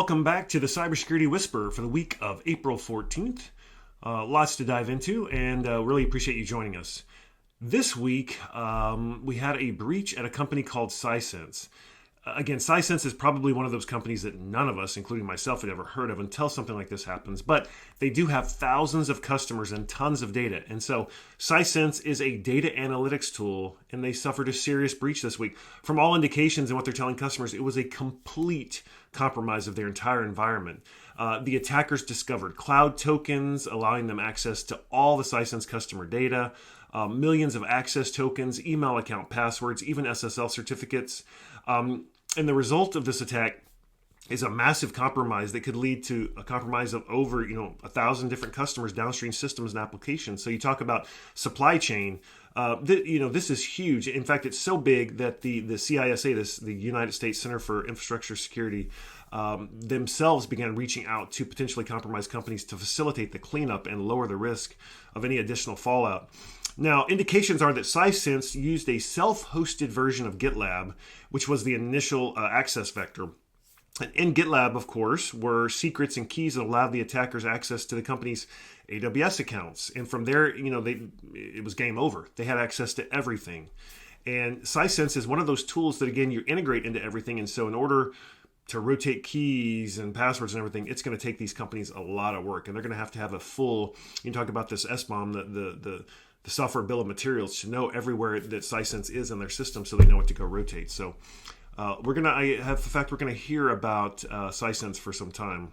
Welcome back to the Cybersecurity Whisper for the week of April 14th. Lots to dive into, and really appreciate you joining us. This week, we had a breach at a company called Sisense. Again, Sisense is probably one of those companies that none of us, including myself, had ever heard of until something like this happens. But they do have thousands of customers and tons of data. And so Sisense is a data analytics tool, and they suffered a serious breach this week. From all indications and what they're telling customers, it was a complete compromise of their entire environment. The attackers discovered cloud tokens, allowing them access to all the Sisense customer data, millions of access tokens, email account passwords, even SSL certificates. And the result of this attack is a massive compromise that could lead to a compromise of over 1,000 different customers, downstream systems, and applications. So you talk about supply chain. This is huge. In fact, it's so big that the CISA, the United States Center for Infrastructure Security, themselves began reaching out to potentially compromised companies to facilitate the cleanup and lower the risk of any additional fallout. Now, indications are that Sisense used a self-hosted version of GitLab, which was the initial access vector. And in GitLab, of course, were secrets and keys that allowed the attackers access to the company's AWS accounts. And from there, it was game over. They had access to everything. And Sisense is one of those tools that, again, you integrate into everything. And so in order to rotate keys and passwords and everything, it's going to take these companies a lot of work. And they're going to have a full, you talk about this SBOM, the software bill of materials, to know everywhere that Sisense is in their system so they know what to go rotate. So we're going to hear about Sisense for some time.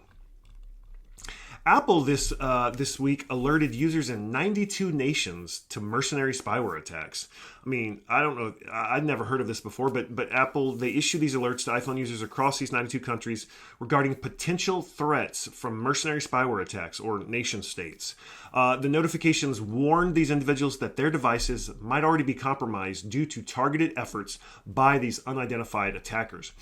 Apple this week alerted users in 92 nations to mercenary spyware attacks. I mean, I don't know, I'd never heard of this before, but Apple, they issue these alerts to iPhone users across these 92 countries regarding potential threats from mercenary spyware attacks or nation states. The notifications warned these individuals that their devices might already be compromised due to targeted efforts by these unidentified attackers.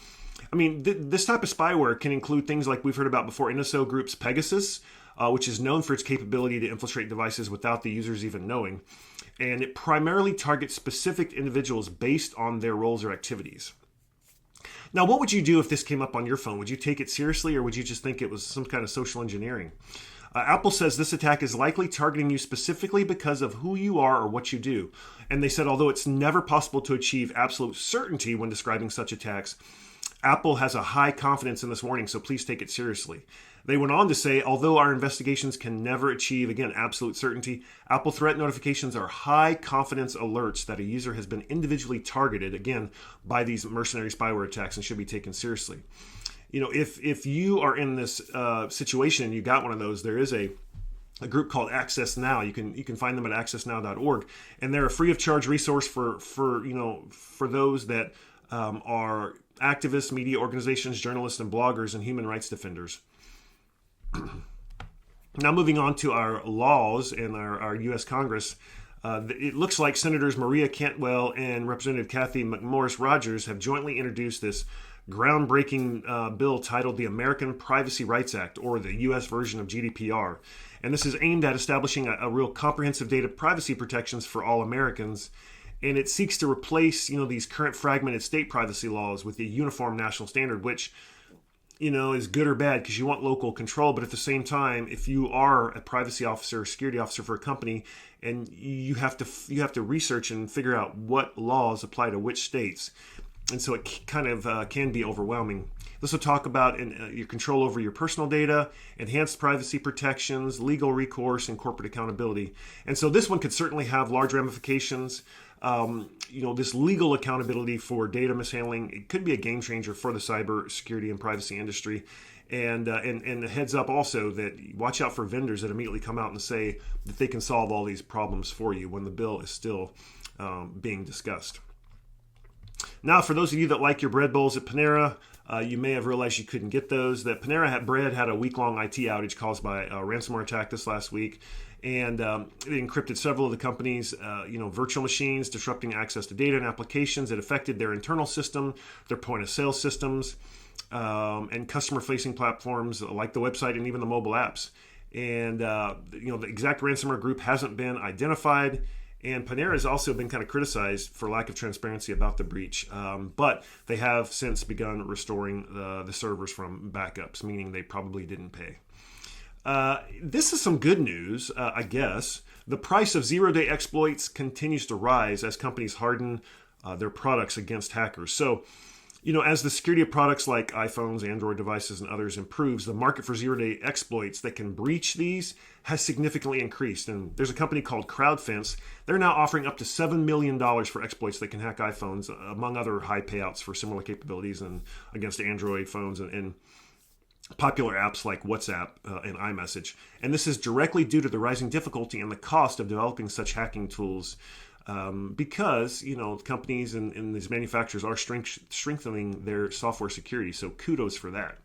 I mean, this type of spyware can include things like we've heard about before, NSO Group's Pegasus, which is known for its capability to infiltrate devices without the users even knowing. And it primarily targets specific individuals based on their roles or activities. Now, what would you do if this came up on your phone? Would you take it seriously, or would you just think it was some kind of social engineering? Apple says this attack is likely targeting you specifically because of who you are or what you do. And they said, although it's never possible to achieve absolute certainty when describing such attacks, Apple has a high confidence in this warning, so please take it seriously. They went on to say, although our investigations can never achieve, again, absolute certainty, Apple threat notifications are high confidence alerts that a user has been individually targeted, again, by these mercenary spyware attacks and should be taken seriously. If you are in this situation and you got one of those, there is a group called Access Now. You can find them at accessnow.org, and they're a free of charge resource for those that are activists, media organizations, journalists, and bloggers, and human rights defenders. Now, moving on to our laws in our U.S. Congress, it looks like Senators Maria Cantwell and Representative Kathy McMorris Rogers have jointly introduced this groundbreaking bill titled the American Privacy Rights Act, or the U.S. version of GDPR. And this is aimed at establishing a real comprehensive data privacy protections for all Americans. And it seeks to replace, these current fragmented state privacy laws with a uniform national standard, which, is good or bad because you want local control. But at the same time, if you are a privacy officer or security officer for a company, and you have to research and figure out what laws apply to which states, and so it kind of can be overwhelming. This will talk about your control over your personal data, enhanced privacy protections, legal recourse, and corporate accountability. And so this one could certainly have large ramifications. This legal accountability for data mishandling, it could be a game changer for the cybersecurity and privacy industry. And a heads up also that watch out for vendors that immediately come out and say that they can solve all these problems for you when the bill is still being discussed. Now, for those of you that like your bread bowls at Panera, you may have realized you couldn't get those. That Panera Bread had a week-long IT outage caused by a ransomware attack this last week. And it encrypted several of the company's virtual machines, disrupting access to data and applications. It affected their internal system, their point-of-sale systems, and customer-facing platforms like the website and even the mobile apps. And the exact ransomware group hasn't been identified. And Panera has also been kind of criticized for lack of transparency about the breach, but they have since begun restoring the servers from backups, meaning they probably didn't pay. This is some good news, I guess. The price of zero-day exploits continues to rise as companies harden their products against hackers. So, as the security of products like iPhones, Android devices, and others improves, the market for zero-day exploits that can breach these has significantly increased. And there's a company called CrowdFence. They're now offering up to $7 million for exploits that can hack iPhones, among other high payouts for similar capabilities and against Android phones and popular apps like WhatsApp and iMessage. And this is directly due to the rising difficulty and the cost of developing such hacking tools. Because companies and these manufacturers are strengthening their software security, so kudos for that.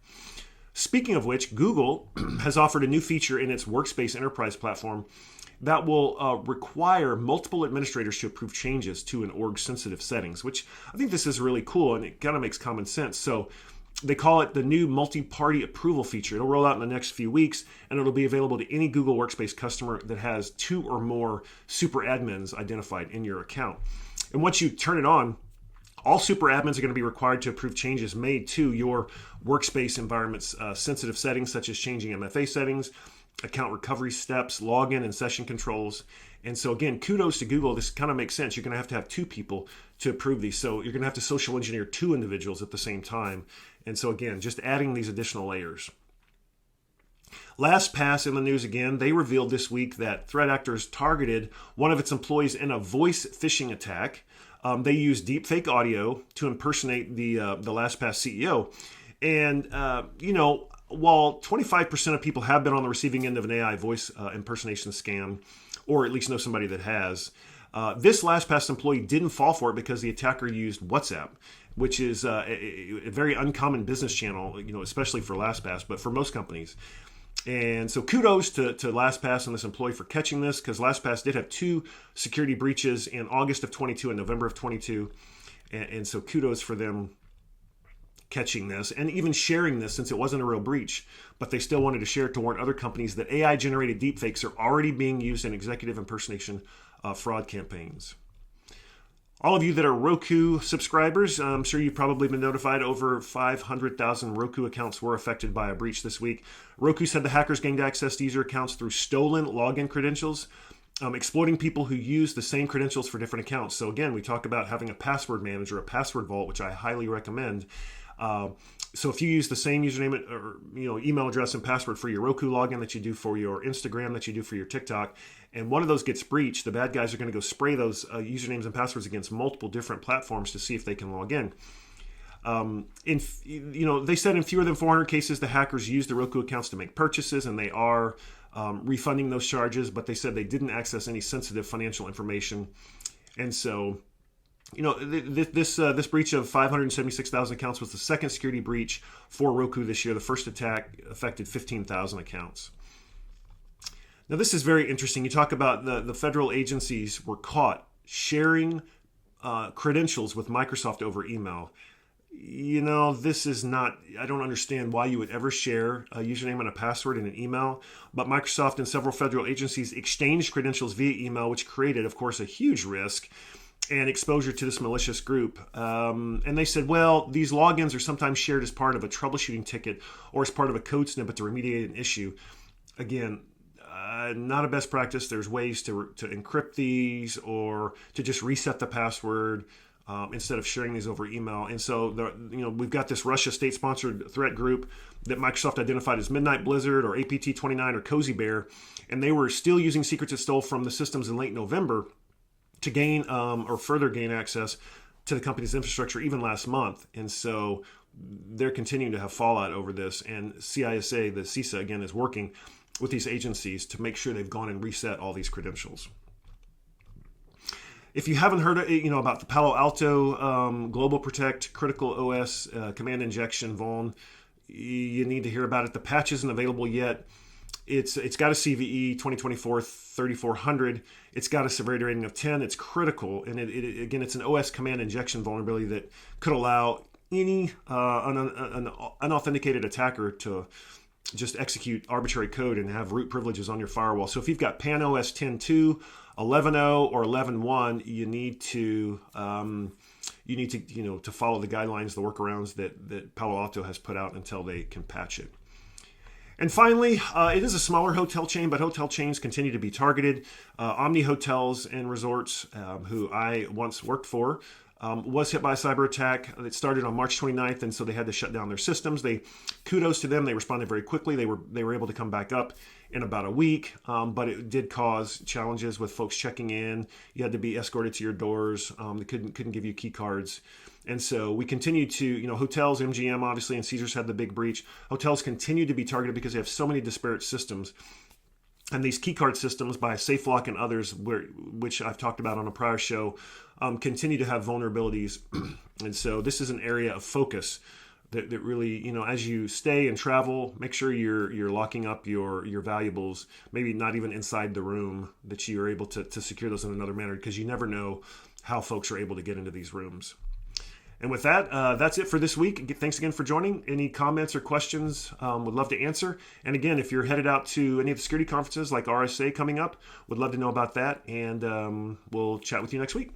Speaking of which, Google has offered a new feature in its Workspace enterprise platform that will require multiple administrators to approve changes to an org's sensitive settings, which I think this is really cool and it kind of makes common sense. So they call it the new multi-party approval feature. It'll roll out in the next few weeks, and it'll be available to any Google Workspace customer that has 2 or more super admins identified in your account. And once you turn it on, all super admins are going to be required to approve changes made to your Workspace environment's sensitive settings, such as changing MFA settings, account recovery steps, login and session controls. And so again, kudos to Google. This kind of makes sense. You're going to have 2 people to approve these. So you're going to have to social engineer 2 individuals at the same time. And so again, just adding these additional layers. LastPass in the news again. They revealed this week that threat actors targeted one of its employees in a voice phishing attack. They used deepfake audio to impersonate the LastPass CEO. And, while 25% of people have been on the receiving end of an AI voice impersonation scam, or at least know somebody that has, this LastPass employee didn't fall for it because the attacker used WhatsApp, which is a very uncommon business channel, especially for LastPass, but for most companies. And so kudos to LastPass and this employee for catching this, because LastPass did have 2 security breaches in August of 22 and November of 22. And so kudos for them catching this and even sharing this, since it wasn't a real breach, but they still wanted to share it to warn other companies that AI-generated deepfakes are already being used in executive impersonation fraud campaigns. All of you that are Roku subscribers, I'm sure you've probably been notified over 500,000 Roku accounts were affected by a breach this week. Roku said the hackers gained access to user accounts through stolen login credentials, exploiting people who use the same credentials for different accounts. So again, we talk about having a password manager, a password vault, which I highly recommend. So if you use the same username or email address and password for your Roku login that you do for your Instagram, that you do for your TikTok, and one of those gets breached, the bad guys are going to go spray those usernames and passwords against multiple different platforms to see if they can log in. They said in fewer than 400 cases, the hackers used the Roku accounts to make purchases, and they are refunding those charges. But they said they didn't access any sensitive financial information, and so. This breach of 576,000 accounts was the second security breach for Roku this year. The first attack affected 15,000 accounts. Now, this is very interesting. You talk about the federal agencies were caught sharing credentials with Microsoft over email. This is not, I don't understand why you would ever share a username and a password in an email, but Microsoft and several federal agencies exchanged credentials via email, which created, of course, a huge risk and exposure to this malicious group. And they said, well, these logins are sometimes shared as part of a troubleshooting ticket or as part of a code snippet to remediate an issue. Again, not a best practice. There's ways to encrypt these or to just reset the password instead of sharing these over email. And so, we've got this Russia state-sponsored threat group that Microsoft identified as Midnight Blizzard or APT29 or Cozy Bear, and they were still using secrets it stole from the systems in late November to gain or further gain access to the company's infrastructure even last month. And so they're continuing to have fallout over this. And CISA, the CISA, again, is working with these agencies to make sure they've gone and reset all these credentials. If you haven't heard about the Palo Alto Global Protect Critical OS command injection vuln, you need to hear about it. The patch isn't available yet. It's got a CVE 2024 3400. It's got a severity rating of 10. It's critical, and again, it's an OS command injection vulnerability that could allow any unauthenticated attacker to just execute arbitrary code and have root privileges on your firewall. So if you've got Pan OS 10.2, 11.0, or 11.1, you need to to follow the guidelines, the workarounds that Palo Alto has put out until they can patch it. And finally, it is a smaller hotel chain, but hotel chains continue to be targeted. Omni Hotels and Resorts, who I once worked for, was hit by a cyber attack. It started on March 29th, and so they had to shut down their systems. Kudos to them. They responded very quickly. They were able to come back up in about a week, but it did cause challenges with folks checking in. You had to be escorted to your doors. They couldn't give you key cards. And so we continue to, hotels, MGM obviously, and Caesars had the big breach. Hotels continue to be targeted because they have so many disparate systems. And these keycard systems by SafeLock and others, which I've talked about on a prior show, continue to have vulnerabilities. And so this is an area of focus that really, as you stay and travel, make sure you're locking up your valuables, maybe not even inside the room, that you are able to secure those in another manner, because you never know how folks are able to get into these rooms. And with that, that's it for this week. Thanks again for joining. Any comments or questions, would love to answer. And again, if you're headed out to any of the security conferences like RSA coming up, would love to know about that. And we'll chat with you next week.